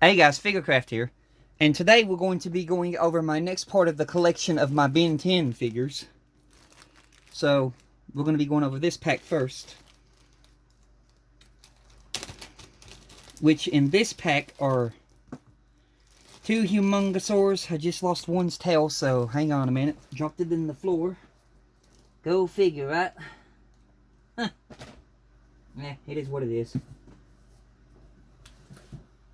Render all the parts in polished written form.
Hey guys, Figurecraft here, and today we're going to be going over my next part of the collection of my Ben 10 figures. So, we're going to be going over this pack first, which in this pack are two Humongosaurs. I just lost one's tail, so hang on a minute. Dropped it in the floor. Go figure, right? Huh. Yeah, it is what it is.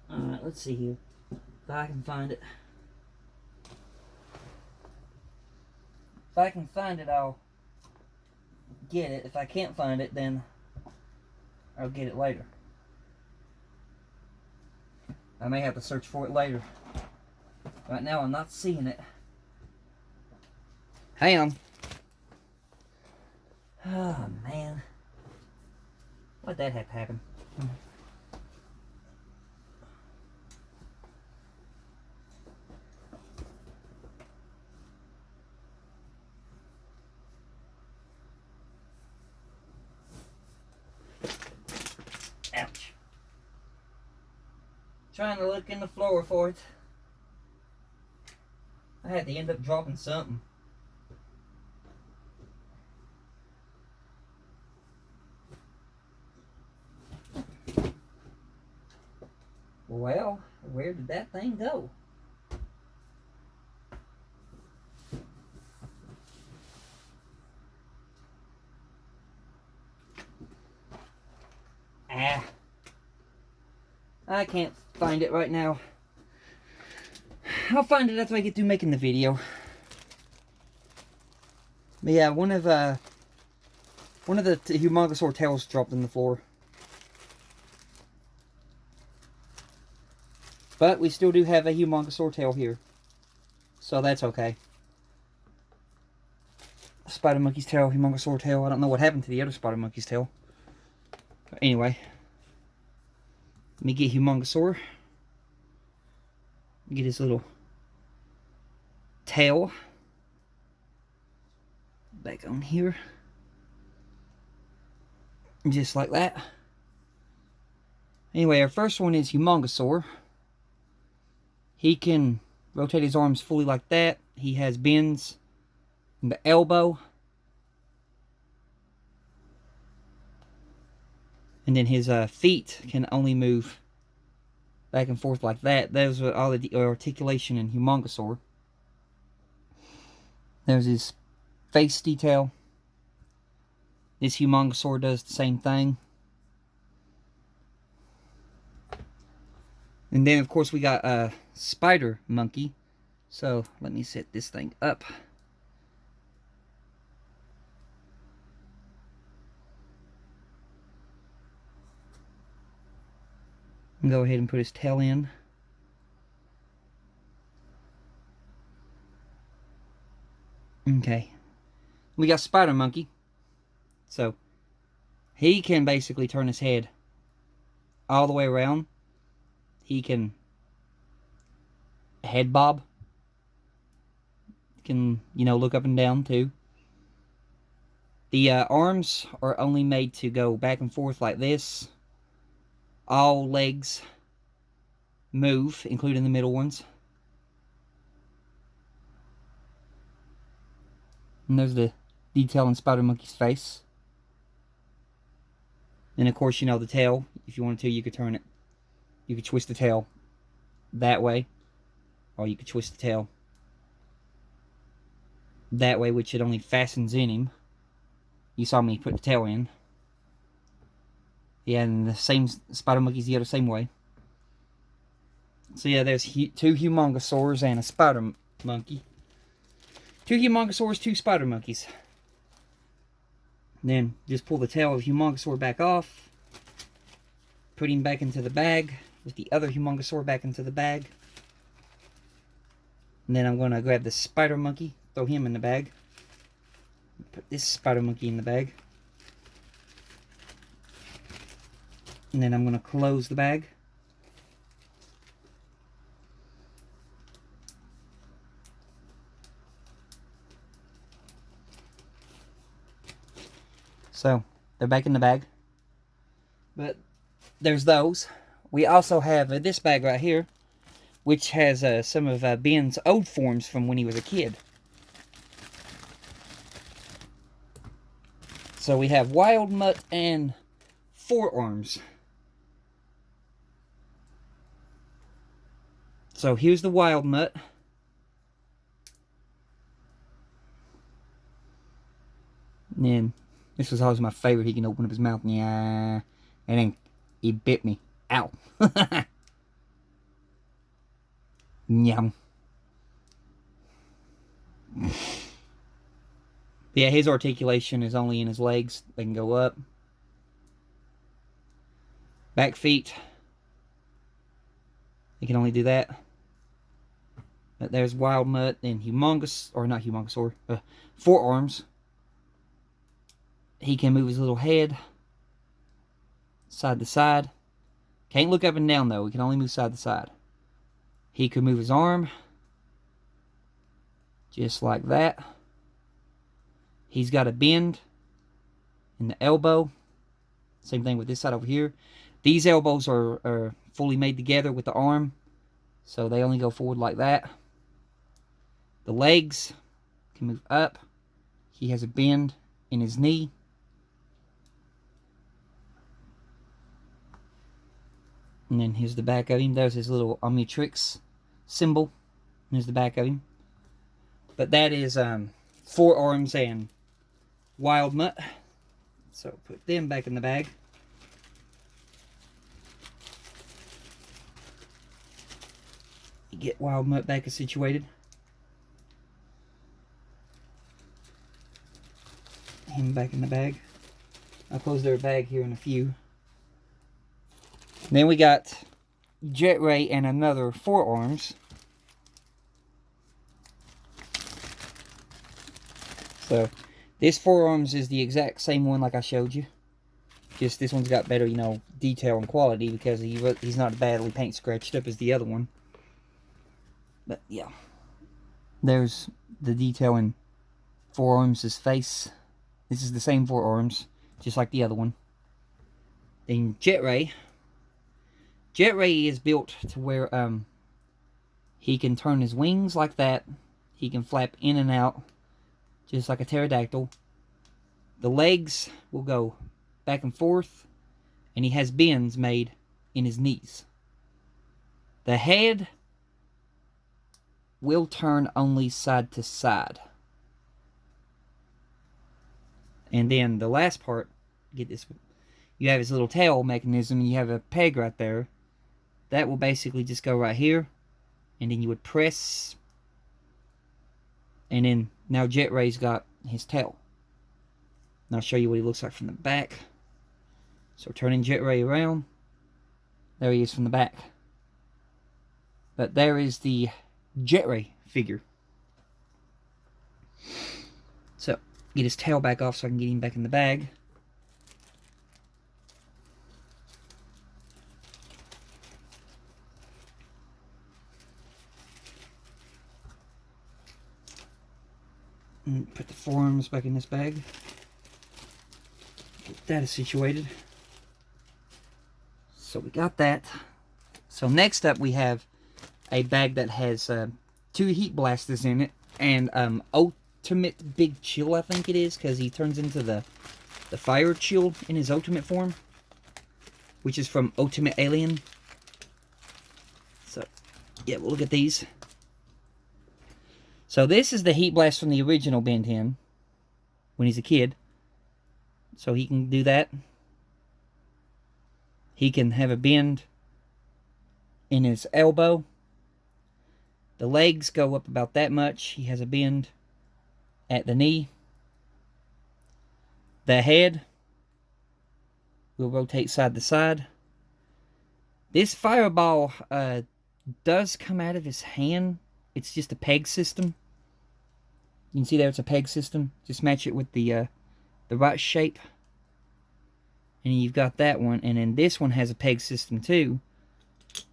Alright, let's see here. If I can find it. If I can find it, I'll get it. If I can't find it, then I'll get it later. I may have to search for it later. Right now, I'm not seeing it. Hang on. Oh, man. Why'd that have to happen? Ouch. Trying to look in the floor for it. I had to end up dropping something. Well, where did that thing go? Ah. I can't find it right now. I'll find it after I get through making the video. But yeah, one of the Humongosaur tails dropped on the floor. But we still do have a Humongosaur tail here, so that's okay. Spider Monkey's tail, Humongosaur tail. I don't know what happened to the other Spider Monkey's tail. But anyway, let me get Humongosaur. Get his little tail back on here, just like that. Anyway, our first one is Humongosaur. He can rotate his arms fully like that. He has bends in the elbow, and then his feet can only move back and forth like that. Those are all the articulation in Humongosaur. There's his face detail. This Humongosaur does the same thing. And then, of course, we got a Spider Monkey. So, let me set this thing up. And go ahead and put his tail in. Okay. We got Spider Monkey. So, he can basically turn his head all the way around. He can head bob. Can, look up and down too. The arms are only made to go back and forth like this. All legs move, including the middle ones. And there's the detail in Spider Monkey's face. And of course, the tail. If you wanted to, you could turn it. You could twist the tail that way, or you could twist the tail that way, which it only fastens in him. You saw me put the tail in. Yeah, and the same Spider Monkey's the other same way. So yeah, there's two Humongosaurs and a Spider Monkey. Two Humongosaurs, two Spider Monkeys. Then just pull the tail of Humongosaur back off. Put him back into the bag. With the other Humongosaur back into the bag. And then I'm going to grab the Spider Monkey. Throw him in the bag. Put this Spider Monkey in the bag. And then I'm going to close the bag. So, they're back in the bag. But there's those. We also have this bag right here. which has some of Ben's old forms from when he was a kid. So we have Wild Mutt and Forearms. So here's the Wild Mutt. And then this was always my favorite. He can open up his mouth, yeah, and then he bit me. Ow. Yum. Yeah, his articulation is only in his legs. They can go up. Back feet. He can only do that. But there's Wild Mutt and Humongous, or not Humongousaur, Forearms. He can move his little head side to side. Can't look up and down though. He can only move side to side. He could move his arm just like that. He's got a bend in the elbow. Same thing with this side over here. These elbows are fully made together with the arm, so they only go forward like that. The legs can move up. He has a bend in his knee. And then here's the back of him. There's his little Omnitrix symbol. Here's the back of him. But that is Forearms and Wild Mutt. So put them back in the bag. Get Wild Mutt back situated. Him back in the bag. I'll close their bag here in a few. Then we got Jet Ray and another Forearms. So this Forearms is the exact same one like I showed you. Just this one's got better, detail and quality because he's not badly paint scratched up as the other one. But yeah, there's the detail in Forearms' face. This is the same Forearms, just like the other one. Then Jet Ray. Jet Ray is built to where he can turn his wings like that. He can flap in and out, just like a pterodactyl. The legs will go back and forth, and he has bends made in his knees. The head will turn only side to side. And then the last part, get this, you have his little tail mechanism, and you have a peg right there. That will basically just go right here, and then you would press, and then now Jet Ray's got his tail. And I'll show you what he looks like from the back. So turning Jet Ray around, there he is from the back. But there is the Jet Ray figure. So get his tail back off so I can get him back in the bag. And put the Forearms back in this bag. Get that situated. So we got that. So next up we have a bag that has 2 heat blasters in it. And Ultimate Big Chill, I think it is. Because he turns into the Fire Chill in his ultimate form. Which is from Ultimate Alien. So, yeah, we'll look at these. So this is the heat blast from the original Ben 10 when he's a kid. So he can do that. He can have a bend in his elbow. The legs go up about that much. He has a bend at the knee. The head will rotate side to side. This fireball does come out of his hand. It's just a peg system. You can see there it's a peg system. Just match it with the right shape. And you've got that one. And then this one has a peg system too.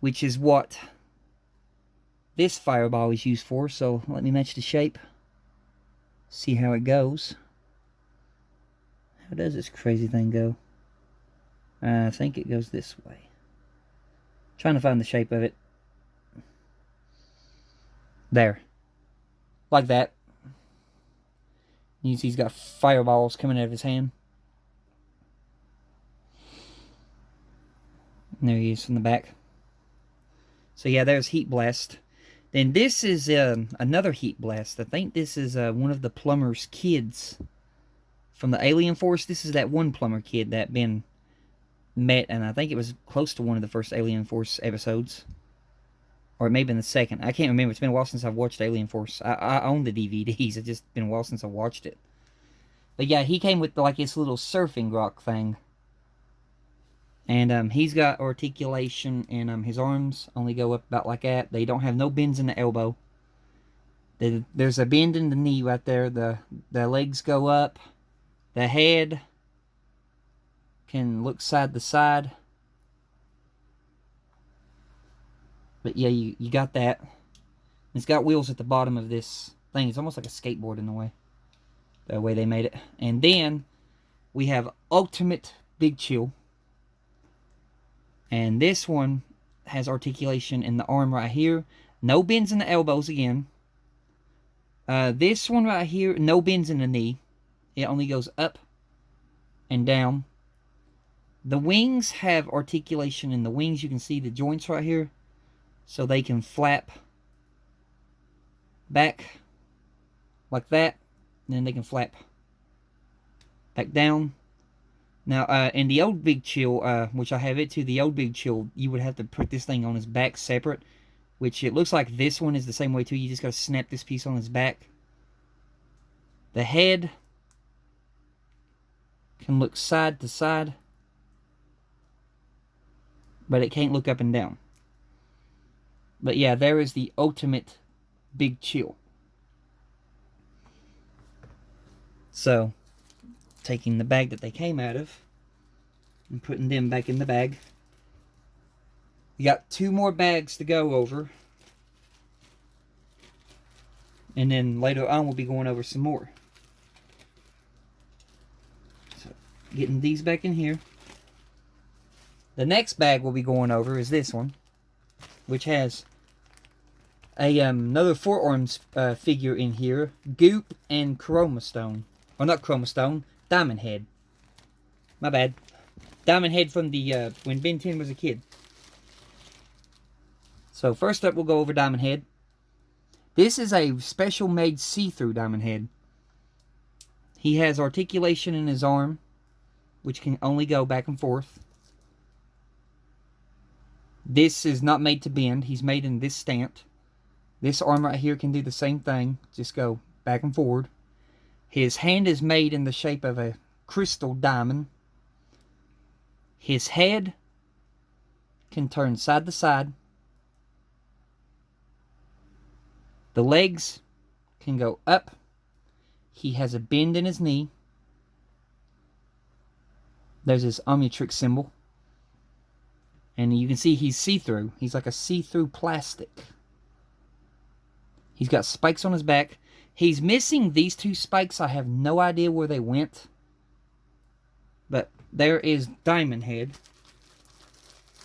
Which is what this fireball is used for. So let me match the shape. See how it goes. How does this crazy thing go? I think it goes this way. Trying to find the shape of it. There. Like that. You see he's got fireballs coming out of his hand. And there he is from the back. So yeah, there's Heat Blast. Then this is another Heat Blast. I think this is one of the plumber's kids from the Alien Force. This is that one plumber kid that been met, and I think it was close to one of the first Alien Force episodes. Or it may have been the second. I can't remember. It's been a while since I've watched Alien Force. I own the DVDs. It's just been a while since I watched it. But yeah, he came with like this little surfing rock thing. And he's got articulation, and his arms only go up about like that. They don't have no bends in the elbow. There's a bend in the knee right there. The legs go up. The head can look side to side. But yeah, you got that. It's got wheels at the bottom of this thing. It's almost like a skateboard in a way. The way they made it. And then we have Ultimate Big Chill. And this one has articulation in the arm right here. No bends in the elbows again. This one right here, no bends in the knee. It only goes up and down. The wings have articulation in the wings. You can see the joints right here. So they can flap back like that. And then they can flap back down. Now, in the old Big Chill, which I have it to, the old Big Chill, you would have to put this thing on his back separate. Which it looks like this one is the same way too. You just got to snap this piece on his back. The head can look side to side. But it can't look up and down. But yeah, there is the Ultimate Big Chill. So, taking the bag that they came out of and putting them back in the bag. We got 2 more bags to go over. And then later on we'll be going over some more. So, getting these back in here. The next bag we'll be going over is this one, which has another Forearms figure in here, Goop and Chroma Stone. Or not Chroma Stone, Diamond Head. My bad. Diamond Head from the when Ben 10 was a kid. So first up we'll go over Diamond Head. This is a special made see-through Diamond Head. He has articulation in his arm, which can only go back and forth. This is not made to bend. He's made in this stance. This arm right here can do the same thing. Just go back and forward. His hand is made in the shape of a crystal diamond. His head can turn side to side. The legs can go up. He has a bend in his knee. There's his Omnitrix symbol. And you can see he's see-through. He's like a see-through plastic. He's got spikes on his back. He's missing these 2 spikes. I have no idea where they went. But there is Diamond Head.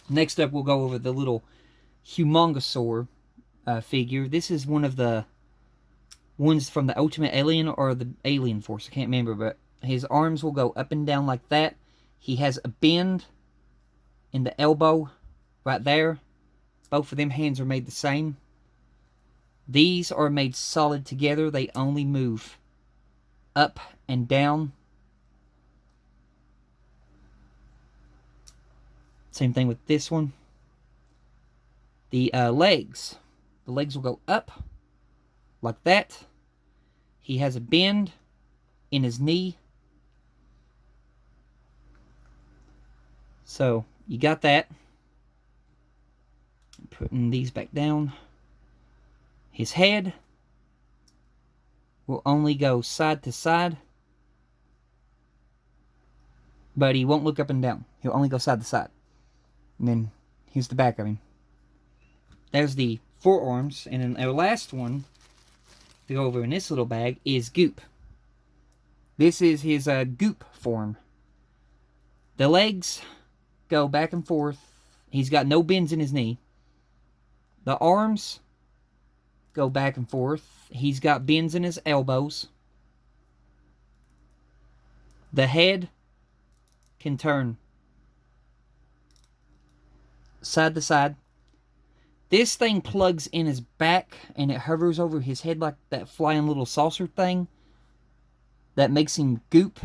Next up, we'll go over the little Humongosaur figure. This is one of the ones from the Ultimate Alien or the Alien Force. I can't remember, but his arms will go up and down like that. He has a bend in the elbow right there. Both of them hands are made the same. These are made solid together. They only move up and down. Same thing with this one. The legs. The legs will go up like that. He has a bend in his knee. So, you got that. Putting these back down. His head will only go side to side. But he won't look up and down. He'll only go side to side. And then, here's the back of him. There's the forearms. And then our last one to go over in this little bag is Goop. This is his Goop form. The legs go back and forth. He's got no bends in his knee. The arms go back and forth. He's got bends in his elbows. The head can turn side to side. This thing plugs in his back and it hovers over his head like that flying little saucer thing that makes him goop.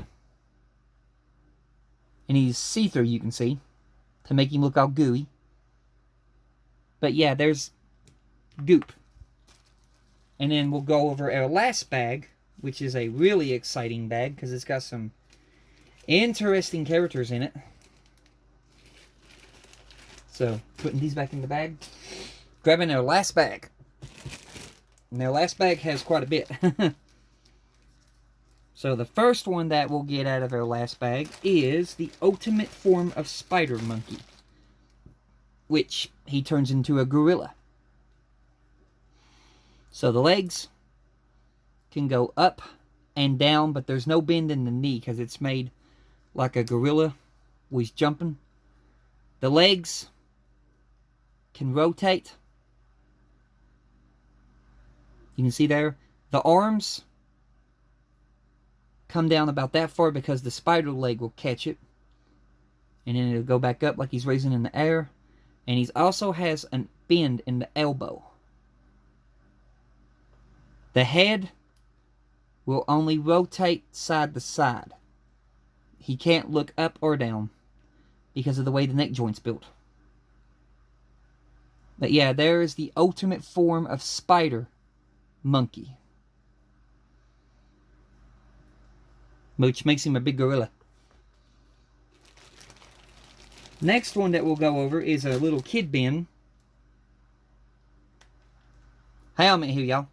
And he's see-through, you can see, to make him look all gooey. But yeah, there's goop. And then we'll go over our last bag, which is a really exciting bag because it's got some interesting characters in it. So, putting these back in the bag. Grabbing our last bag. And our last bag has quite a bit. So, the first one that we'll get out of our last bag is the ultimate form of Spider Monkey, which he turns into a gorilla. So, the legs can go up and down, but there's no bend in the knee because it's made like a gorilla was jumping. The legs can rotate. You can see there. The arms come down about that far because the spider leg will catch it. And then it'll go back up like he's raising in the air. And he also has a bend in the elbow. The head will only rotate side to side. He can't look up or down because of the way the neck joint's built. But yeah, there is the ultimate form of Spider Monkey, which makes him a big gorilla. Next one that we'll go over is a little kid bin. Hang on a minute here, y'all.